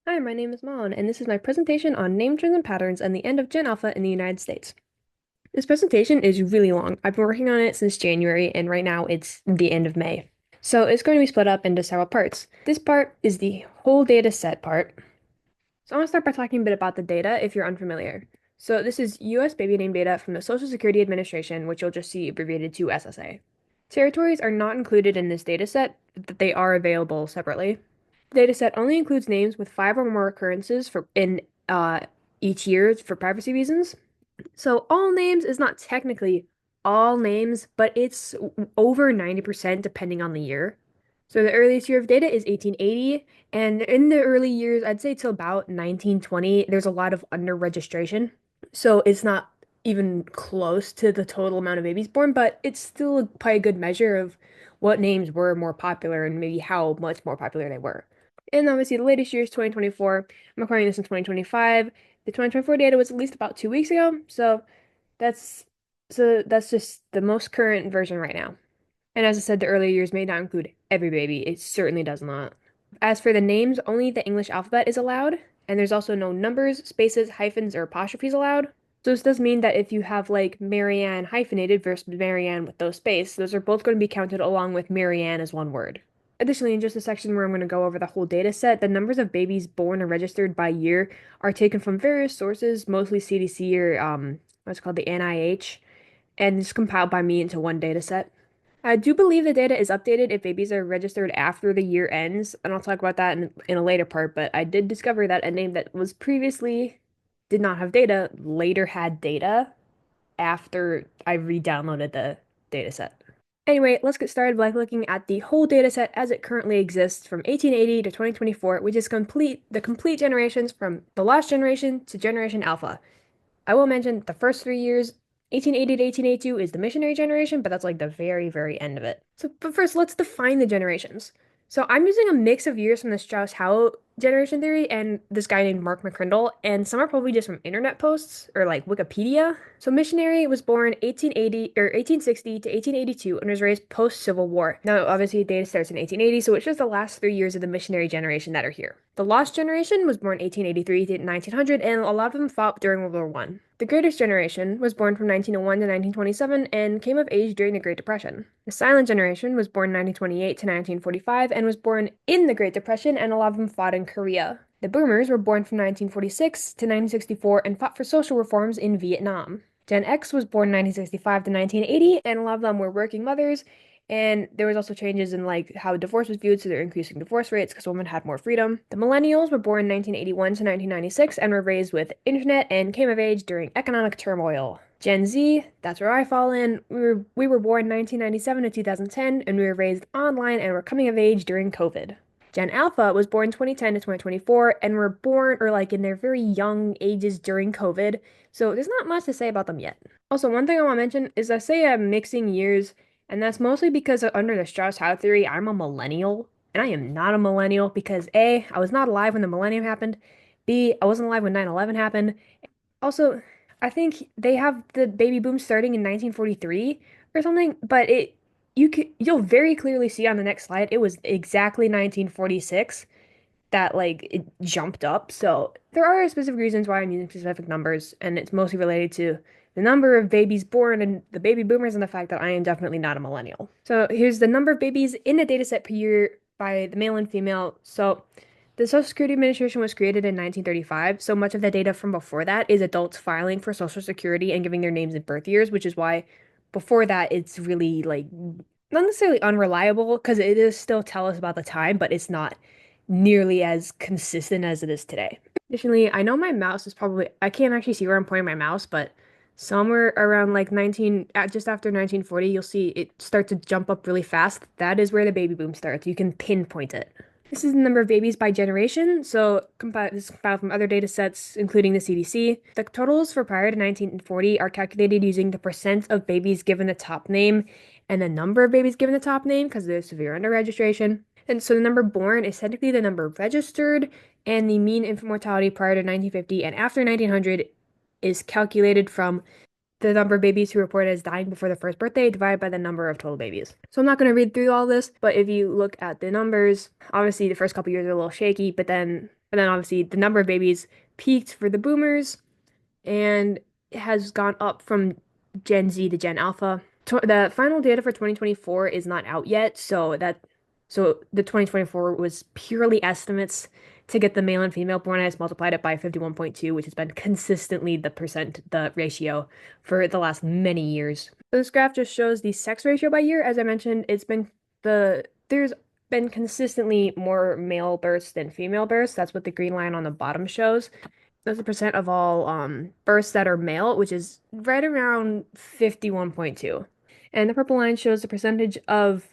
Hi, my name is Malin, and this is my presentation on name trends and patterns and the end of Gen Alpha in the United States. This presentation is really long. I've been working on it since January, and right now it's the end of May. So it's going to be split up into several parts. This part is the whole data set part. So I want to start by talking a bit about the data if you're unfamiliar. So this is US baby name data from the Social Security Administration, which you'll just see abbreviated to SSA. Territories are not included in this data set, but they are available separately. The dataset only includes names with five or more occurrences for in each year for privacy reasons. So all names is not technically all names, but it's over 90% depending on the year. So the earliest year of data is 1880, and in the early years, I'd say till about 1920, there's a lot of under registration. So it's not even close to the total amount of babies born, but it's still probably a good measure of what names were more popular and maybe how much more popular they were. And obviously, the latest year is 2024. I'm recording this in 2025. The 2024 data was at least about 2 weeks ago, that's that's just the most current version right now. And as I said, the earlier years may not include every baby. It certainly does not. As for the names, only the English alphabet is allowed, and there's also no numbers, spaces, hyphens, or apostrophes allowed. So this does mean that if you have like Marianne hyphenated versus Marianne with those space, those are both going to be counted along with Marianne as one word. Additionally, in just a section where I'm going to go over the whole data set, the numbers of babies born or registered by year are taken from various sources, mostly CDC or what's called the NIH, and it's compiled by me into one data set. I do believe the data is updated if babies are registered after the year ends, and I'll talk about that in a later part, but I did discover that a name that was previously did not have data later had data after I re-downloaded the data set. Anyway, let's get started by looking at the whole data set as it currently exists from 1880 to 2024, which is the complete generations from the last generation to Generation Alpha. I will mention the first 3 years, 1880 to 1882, is the missionary generation, but that's like the very, very end of it. But first, let's define the generations. So I'm using a mix of years from the Strauss-Howe generation theory and this guy named Mark McCrindle, and some are probably just from internet posts or like Wikipedia. So missionary was born 1880 or 1860 to 1882 and was raised post-Civil War. Now, obviously, data starts in 1880, so it's just the last 3 years of the missionary generation that are here. The lost generation was born 1883 to 1900, and a lot of them fought during World War I. The Greatest Generation was born from 1901 to 1927 and came of age during the Great Depression. The Silent Generation was born 1928 to 1945 and was born in the Great Depression, and a lot of them fought in Korea. The Boomers were born from 1946 to 1964 and fought for social reforms in Vietnam. Gen X was born 1965 to 1980, and a lot of them were working mothers, and there was also changes in like how divorce was viewed, so they're increasing divorce rates because women had more freedom. The millennials were born 1981 to 1996 and were raised with internet and came of age during economic turmoil. Gen Z, that's where I fall in. We were born 1997 to 2010 and we were raised online and were coming of age during COVID. Gen Alpha was born 2010 to 2024 and were born or like in their very young ages during COVID, so there's not much to say about them yet. Also, one thing I want to mention is I say I'm mixing years, and that's mostly because under the Strauss-Howe theory, I'm a millennial, and I am not a millennial because A, I was not alive when the millennium happened, B, I wasn't alive when 9/11 happened. Also, I think they have the baby boom starting in 1943 or something, but you'll very clearly see on the next slide it was exactly 1946 that like it jumped up. So there are specific reasons why I'm using specific numbers, and it's mostly related to the number of babies born and the baby boomers and the fact that I am definitely not a millennial. So here's the number of babies in the data set per year by the male and female. So the Social Security Administration was created in 1935, so much of the data from before that is adults filing for Social Security and giving their names and birth years, which is why before that it's really like not necessarily unreliable because it does still tell us about the time, but it's not nearly as consistent as it is today. Additionally, I know my mouse is probably, I can't actually see where I'm pointing my mouse, but somewhere around like just after 1940, you'll see it start to jump up really fast. That is where the baby boom starts. You can pinpoint it. This is the number of babies by generation. So this is compiled from other data sets, including the CDC. The totals for prior to 1940 are calculated using the percent of babies given the top name and the number of babies given the top name because there's severe under-registration. And so the number born is technically the number registered, and the mean infant mortality prior to 1950 and after 1900 is calculated from the number of babies who reported as dying before their first birthday divided by the number of total babies. So I'm not going to read through all this, but if you look at the numbers, obviously the first couple years are a little shaky, but then And then obviously the number of babies peaked for the boomers and has gone up from Gen Z to Gen Alpha. The final data for 2024 is not out yet, so the 2024 was purely estimates to get the male and female born. I just multiplied it by 51.2, which has been consistently the ratio for the last many years. So this graph just shows the sex ratio by year. As I mentioned, there's been consistently more male births than female births. That's what the green line on the bottom shows. That's the percent of all births that are male, which is right around 51.2. And the purple line shows the percentage of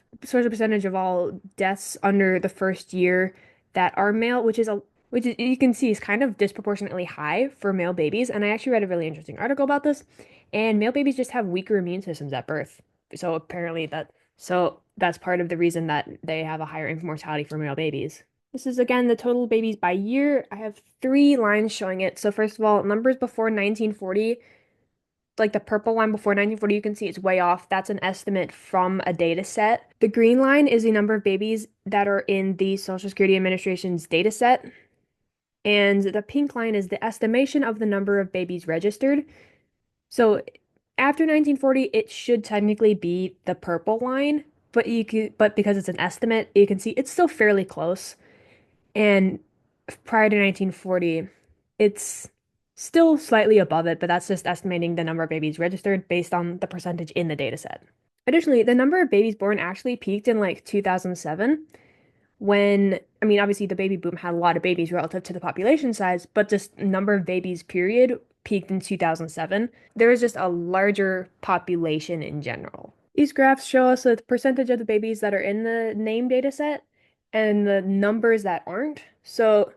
all deaths under the first year that are male, which is, you can see is kind of disproportionately high for male babies. And I actually read a really interesting article about this. And male babies just have weaker immune systems at birth. So apparently that's part of the reason that they have a higher infant mortality for male babies. This is again the total babies by year. I have three lines showing it. So first of all, numbers before 1940, like the purple line before 1940, you can see it's way off. That's an estimate from a data set. The green line is the number of babies that are in the Social Security Administration's data set. And the pink line is the estimation of the number of babies registered. So after 1940, it should technically be the purple line, but because it's an estimate, you can see it's still fairly close. And prior to 1940, it's still slightly above it, but that's just estimating the number of babies registered based on the percentage in the data set. Additionally, the number of babies born actually peaked in like 2007 when, I mean, obviously the baby boom had a lot of babies relative to the population size, but just number of babies period peaked in 2007. There was just a larger population in general. These graphs show us the percentage of the babies that are in the name data set and the numbers that aren't. So,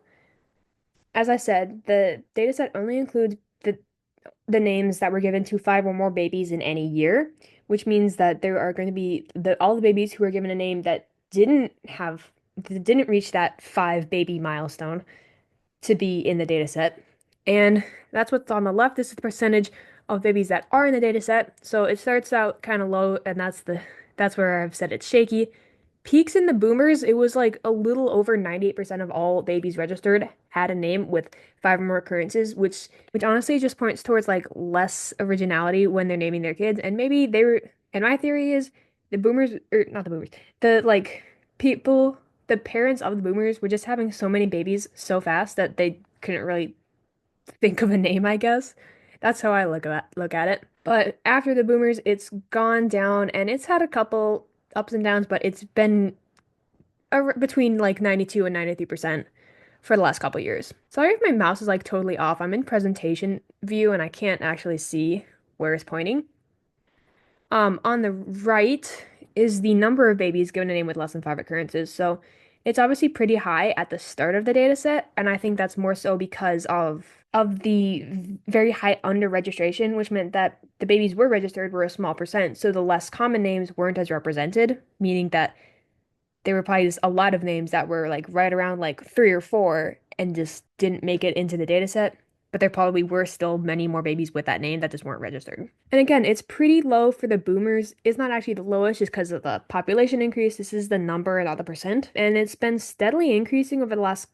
as I said, the data set only includes the names that were given to five or more babies in any year, which means that there are going to be all the babies who were given a name that didn't reach that five baby milestone to be in the data set. And that's what's on the left. This is the percentage of babies that are in the data set. So it starts out kind of low, and that's where I've said it's shaky. Peaks in the boomers, it was like a little over 98% of all babies registered had a name with five or more occurrences, which honestly just points towards like less originality when they're naming their kids. And maybe they were, and my theory is the boomers, or not the boomers, the like people, the parents of the boomers were just having so many babies so fast that they couldn't really think of a name, I guess. That's how I look at it. But after the boomers, it's gone down and it's had a couple ups and downs, but it's been between like 92 and 93% for the last couple years. Sorry if my mouse is like totally off. I'm in presentation view and I can't actually see where it's pointing. On the right is the number of babies given a name with less than five occurrences. So it's obviously pretty high at the start of the data set, and I think that's more so because of the very high under registration, which meant that the babies were registered were a small percent. So the less common names weren't as represented, meaning that there were probably just a lot of names that were like right around like three or four and just didn't make it into the data set. But there probably were still many more babies with that name that just weren't registered. And again, it's pretty low for the boomers. It's not actually the lowest just because of the population increase. This is the number, not the percent. And it's been steadily increasing over the last,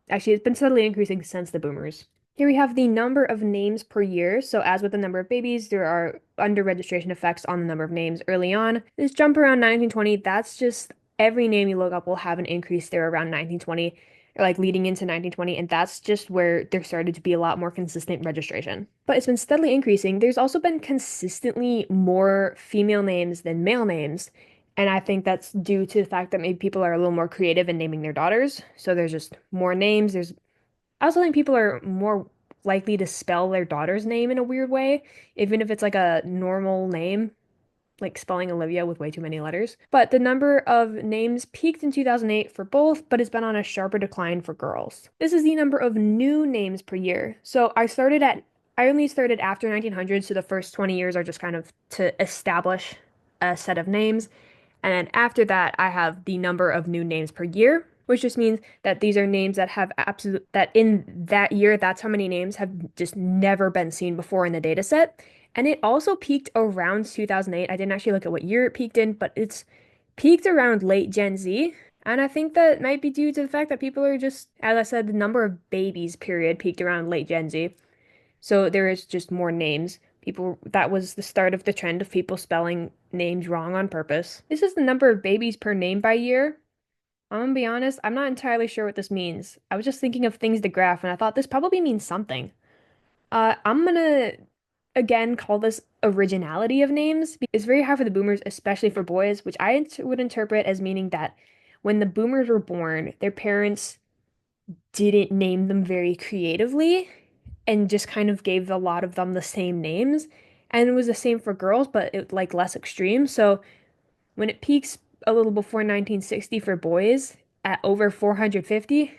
actually, it's been steadily increasing since the boomers. Here we have the number of names per year. So as with the number of babies, there are under registration effects on the number of names early on. This jump around 1920, that's just every name you look up will have an increase there around 1920, or like leading into 1920, and that's just where there started to be a lot more consistent registration. But it's been steadily increasing. There's also been consistently more female names than male names. And I think that's due to the fact that maybe people are a little more creative in naming their daughters. So there's just more names. I also think people are more likely to spell their daughter's name in a weird way, even if it's like a normal name, like spelling Olivia with way too many letters. But the number of names peaked in 2008 for both, but it's been on a sharper decline for girls. This is the number of new names per year. So I only started after 1900, so the first 20 years are just kind of to establish a set of names. And then after that, I have the number of new names per year, which just means that these are names that have that in that year, that's how many names have just never been seen before in the data set. And it also peaked around 2008. I didn't actually look at what year it peaked in, but it's peaked around late Gen Z. And I think that might be due to the fact that people are just, as I said, the number of babies period peaked around late Gen Z. So there is just more names. People, that was the start of the trend of people spelling names wrong on purpose. This is the number of babies per name by year. I'm gonna be honest, I'm not entirely sure what this means. I was just thinking of things to graph and I thought this probably means something. I'm gonna again call this originality of names. It's very high for the boomers, especially for boys, which would interpret as meaning that when the boomers were born, their parents didn't name them very creatively and just kind of gave a lot of them the same names. And it was the same for girls, but it like less extreme. So when it peaks a little before 1960 for boys at over 450,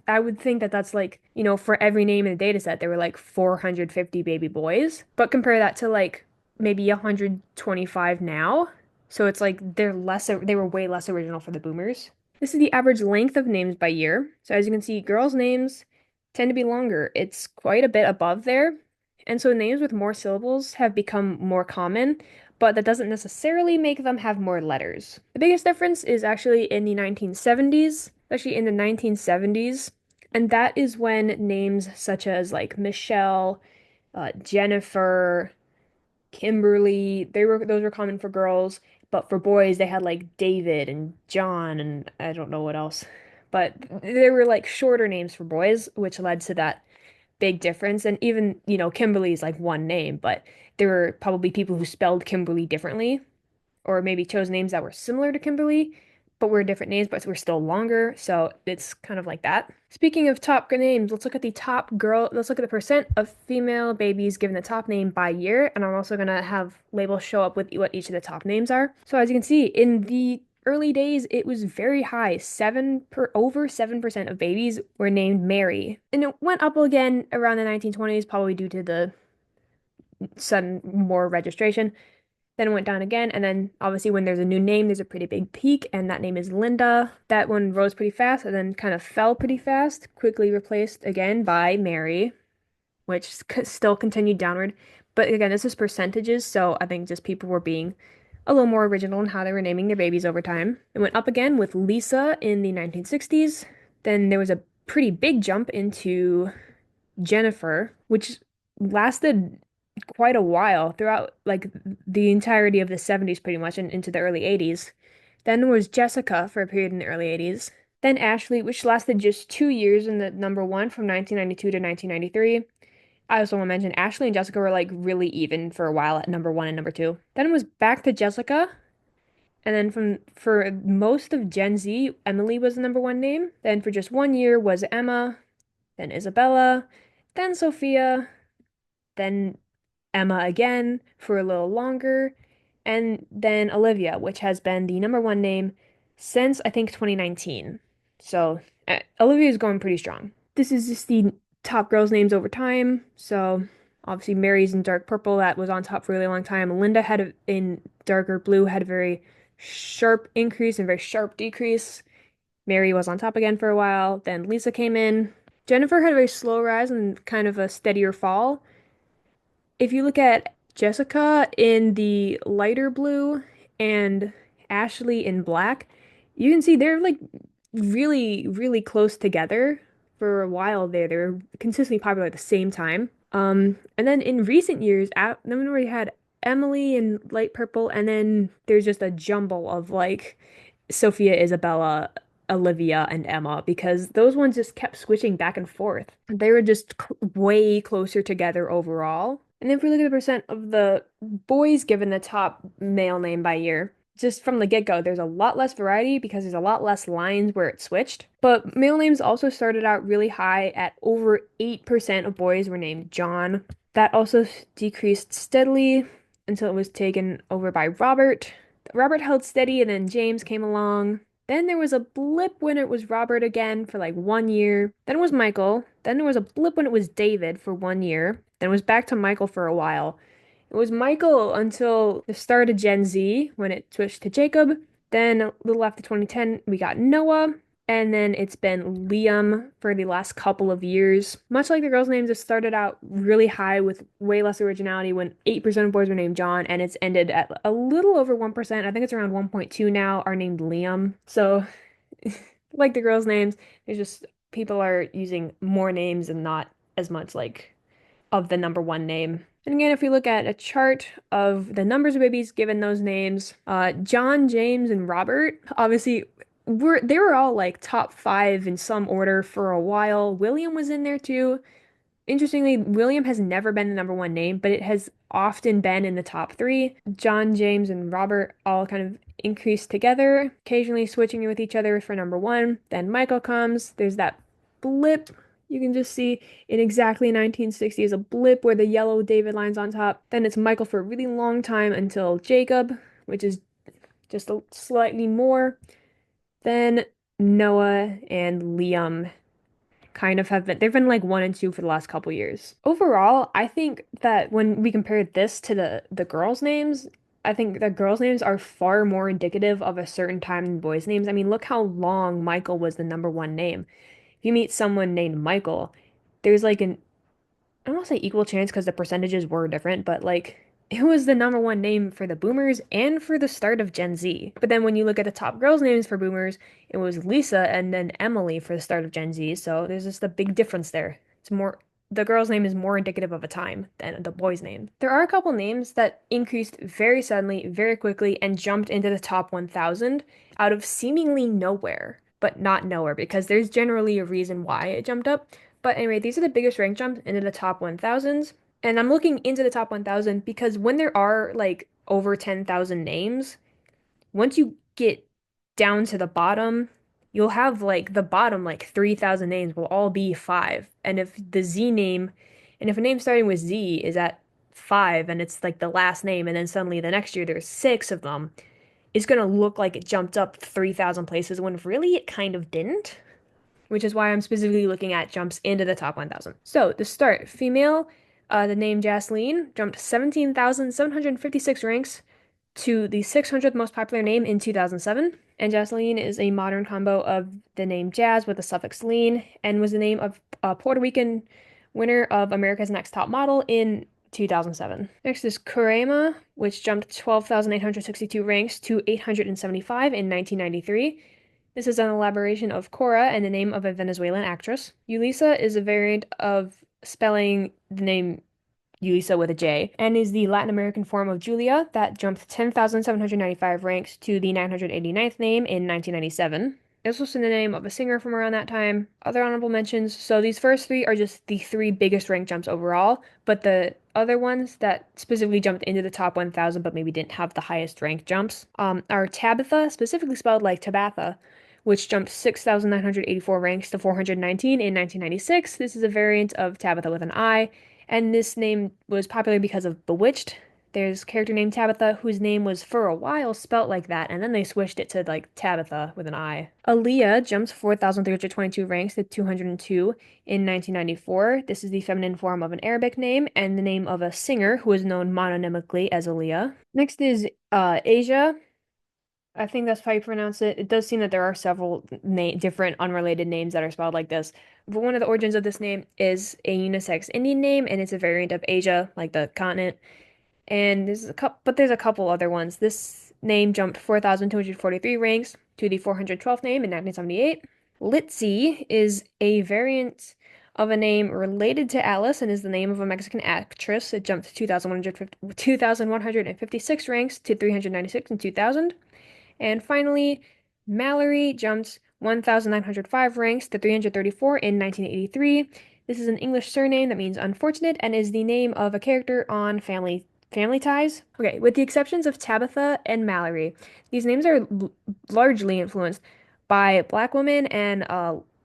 I would think that that's like, for every name in the data set, there were like 450 baby boys. But compare that to like maybe 125 now. So it's like they were way less original for the boomers. This is the average length of names by year. So as you can see, girls' names tend to be longer. It's quite a bit above there. And so names with more syllables have become more common, but that doesn't necessarily make them have more letters. The biggest difference is actually in the 1970s, especially in the 1970s. And that is when names such as like Michelle, Jennifer, Kimberly, those were common for girls, but for boys they had like David and John and I don't know what else. But they were like shorter names for boys, which led to that big difference. And even, Kimberly is like one name, but there were probably people who spelled Kimberly differently or maybe chose names that were similar to Kimberly, but were different names, but were still longer. So it's kind of like that. Speaking of top names, let's look at the percent of female babies given the top name by year. And I'm also going to have labels show up with what each of the top names are. So as you can see, in the early days, it was very high. Over 7% of babies were named Mary. And it went up again around the 1920s, probably due to the sudden more registration. Then it went down again, and then obviously when there's a new name, there's a pretty big peak, and that name is Linda. That one rose pretty fast and then kind of fell pretty fast, quickly replaced again by Mary, which still continued downward. But again, this is percentages, so I think just people were being a little more original in how they were naming their babies over time. It went up again with Lisa in the 1960s. Then there was a pretty big jump into Jennifer, which lasted quite a while throughout like the entirety of the 70s pretty much and into the early 80s. Then there was Jessica for a period in the early 80s. Then Ashley, which lasted just 2 years in the number one from 1992 to 1993. I also want to mention Ashley and Jessica were like really even for a while at number one and number two. Then it was back to Jessica. And then for most of Gen Z, Emily was the number one name. Then for just 1 year was Emma, then Isabella, then Sophia, then Emma again for a little longer, and then Olivia, which has been the number one name since I think 2019. So Olivia is going pretty strong. This is just the top girls' names over time. So obviously Mary's in dark purple, that was on top for a really long time. Linda in darker blue had a very sharp increase and very sharp decrease. Mary was on top again for a while. Then Lisa came in. Jennifer had a very slow rise and kind of a steadier fall. If you look at Jessica in the lighter blue and Ashley in black, you can see they're like really, really close together for a while there. They were consistently popular at the same time. And then in recent years, then we had Emily in light purple, and then there's just a jumble of like Sophia, Isabella, Olivia, and Emma because those ones just kept switching back and forth. They were just way closer together overall. And if we look at the percent of the boys given the top male name by year, just from the get-go, there's a lot less variety because there's a lot less lines where it switched. But male names also started out really high at over 8% of boys were named John. That also decreased steadily until it was taken over by Robert. Robert held steady and then James came along. Then there was a blip when it was Robert again for like 1 year. Then it was Michael. Then there was a blip when it was David for 1 year. Then it was back to Michael for a while. It was Michael until the start of Gen Z when it switched to Jacob. Then a little after 2010, we got Noah. And then it's been Liam for the last couple of years. Much like the girls' names, it started out really high with way less originality when 8% of boys were named John, and it's ended at a little over 1%. I think it's around 1.2 now, are named Liam. So like the girls' names. There's just people are using more names and not as much like of the number one name. And again, if we look at a chart of the numbers of babies given those names, John, James, and Robert, obviously, they were all like top five in some order for a while. William was in there too. Interestingly, William has never been the number one name, but it has often been in the top three. John, James, and Robert all kind of increase together, occasionally switching with each other for number one. Then Michael comes. There's that blip you can just see in exactly 1960 is a blip where the yellow David line's on top. Then it's Michael for a really long time until Jacob, which is just a slightly more. Then Noah and Liam kind of have been they've been like one and two for the last couple years. Overall, I think that when we compare this to the girls' names, I think the girls' names are far more indicative of a certain time than boys' names. I mean, look how long Michael was the number one name. If you meet someone named Michael, there's like an I don't want to say equal chance because the percentages were different, but like it was the number one name for the boomers and for the start of Gen Z. But then when you look at the top girls' names for boomers, it was Lisa and then Emily for the start of Gen Z. So there's just a big difference there. It's more, the girl's name is more indicative of a time than the boy's name. There are a couple names that increased very suddenly, very quickly, and jumped into the top 1,000 out of seemingly nowhere, but not nowhere because there's generally a reason why it jumped up. But anyway, these are the biggest rank jumps into the top 1,000s. And I'm looking into the top 1,000 because when there are like over 10,000 names, once you get down to the bottom, you'll have like the bottom like 3,000 names will all be five. And if the Z name, and if a name starting with Z is at five and it's like the last name, and then suddenly the next year there's six of them, it's gonna look like it jumped up 3,000 places when really it kind of didn't, which is why I'm specifically looking at jumps into the top 1,000. So to start, female, the name Jasleen jumped 17,756 ranks to the 600th most popular name in 2007. And Jasleen is a modern combo of the name Jazz with the suffix lean and was the name of a Puerto Rican winner of America's Next Top Model in 2007. Next is Kurema, which jumped 12,862 ranks to 875 in 1993. This is an elaboration of Cora and the name of a Venezuelan actress. Yulisa is a variant of spelling the name Yulisa with a J, and is the Latin American form of Julia that jumped 10,795 ranks to the 989th name in 1997. It's also the name of a singer from around that time. Other honorable mentions. So these first three are just the three biggest rank jumps overall, but the other ones that specifically jumped into the top 1,000 but maybe didn't have the highest rank jumps are Tabitha, specifically spelled like Tabatha, which jumped 6,984 ranks to 419 in 1996. This is a variant of Tabitha with an I, and this name was popular because of Bewitched. There's a character named Tabitha whose name was for a while spelt like that, and then they switched it to like Tabitha with an I. Aaliyah jumped 4,322 ranks to 202 in 1994. This is the feminine form of an Arabic name and the name of a singer who is known mononymically as Aaliyah. Next is Asia. I think that's how you pronounce it. It does seem that there are several different unrelated names that are spelled like this. But one of the origins of this name is a unisex Indian name, and it's a variant of Asia, like the continent. And there's a couple other ones. This name jumped 4,243 ranks to the 412th name in 1978. Litzy is a variant of a name related to Alice and is the name of a Mexican actress. It jumped 2,156 ranks to 396 in 2000. And finally, Mallory jumped 1,905 ranks to 334 in 1983. This is an English surname that means unfortunate and is the name of a character on Family Ties. Okay, with the exceptions of Tabitha and Mallory, these names are largely influenced by Black women and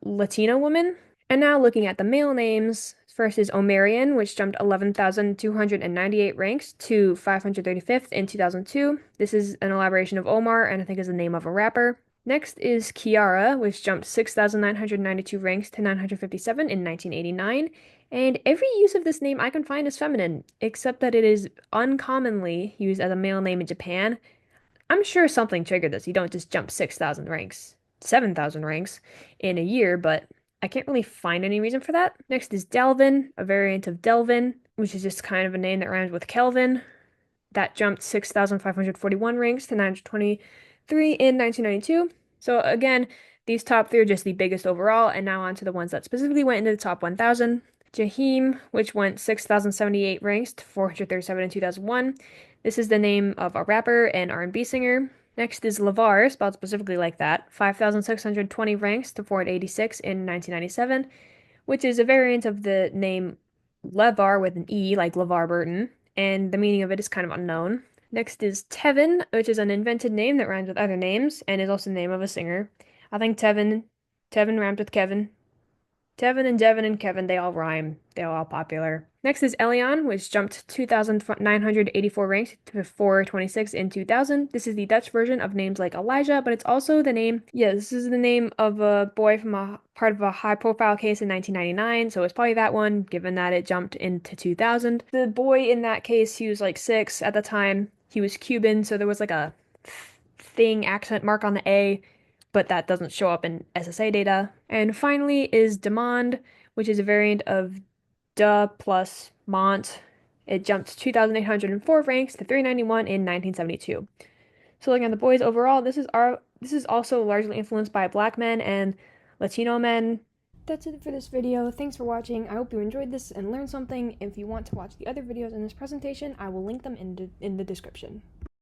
Latino women. And now looking at the male names, first is Omarion, which jumped 11,298 ranks to 535th in 2002. This is an elaboration of Omar and I think is the name of a rapper. Next is Kiara, which jumped 6,992 ranks to 957 in 1989. And every use of this name I can find is feminine, except that it is uncommonly used as a male name in Japan. I'm sure something triggered this. You don't just jump 6,000 ranks, 7,000 ranks in a year, but I can't really find any reason for that. Next is Delvin, a variant of Delvin, which is just kind of a name that rhymes with Kelvin. That jumped 6,541 ranks to 923 in 1992. So again, These top three are just the biggest overall, and now on to the ones that specifically went into the top 1,000. Jaheim, which went 6,078 ranks to 437 in 2001. This is the name of a rapper and R&B singer. Next is LeVar, spelled specifically like that, 5,620 ranks to 486 in 1997, which is a variant of the name LeVar with an E, like LeVar Burton, and the meaning of it is kind of unknown. Next is Tevin, which is an invented name that rhymes with other names and is also the name of a singer. I think Tevin rhymes with Kevin. Tevin and Devin and Kevin, they all rhyme. They're all popular. Next is Elion, which jumped 2,984 ranks to 426 in 2000. This is the Dutch version of names like Elijah, but it's also the name, yeah, this is the name of a boy from a part of a high-profile case in 1999, so it's probably that one, given that it jumped into 2000. The boy in that case, he was like 6 at the time. He was Cuban, so there was like a thing accent mark on the A, but that doesn't show up in SSA data. And finally is Demond, which is a variant of De plus Mont. It jumped 2,804 ranks to 391 in 1972. So looking at the boys overall, this is also largely influenced by Black men and Latino men. That's it for this video. Thanks for watching. I hope you enjoyed this and learned something. If you want to watch the other videos in this presentation, I will link them in the description.